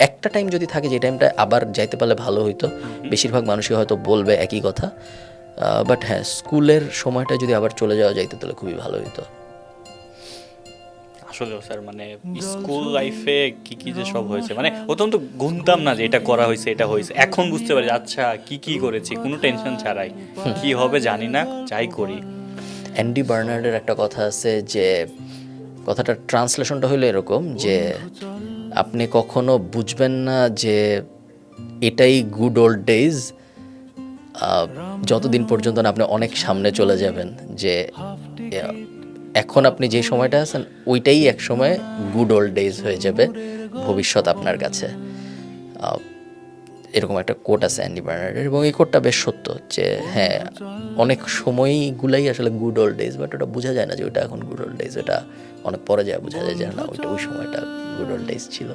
একটা টাইম যদি থাকে যে টাইমটা আবার যাইতে পারলে ভালো হইতো, বেশিরভাগ মানুষই হয়তো বলবে একই কথা। বাট হ্যাঁ, স্কুলের সময়টা যদি আবার চলে যাওয়া যাইতো তাহলে খুবই ভালো হইতো। আসলেও স্যার মানে স্কুল লাইফে কি কি যে সব হয়েছে, মানে প্রথম তো গুনতাম না যে এটা করা হয়েছে এটা হয়েছে, এখন বুঝতে পারি আচ্ছা কি কি করেছি কোনো টেনশন ছাড়াই, কি হবে জানি না, যাই করি। অ্যান্ডি বার্নার্ডের একটা কথা আছে যে, কথাটার ট্রান্সলেশনটা হলো এরকম যে আপনি কখনো বুঝবেন না যে এটাই গুড ওল্ড ডেজ যতদিন পর্যন্ত না আপনি অনেক সামনে চলে যাবেন, যে আহ, এখন আপনি যে সময়টা আছেন ওইটাই এক সময় গুড ওল্ড ডেজ হয়ে যাবে ভবিষ্যৎ আপনার কাছে। আহ, এরকম একটা কোট আছে অ্যান্ডি বার্নার্ডের, এবং এই কোটটা বেশ সত্য যে হ্যাঁ, অনেক সময়গুলাই আসলে গুড ওল্ড ডেজ, বাট ওটা বোঝা যায় না যে ওটা এখন গুড ওল্ড ডেজ, ওটা অনেক পরে যায় বোঝা যায় যে না ওইটা ওই সময়টা গুড ওল্ড ডেজ ছিল।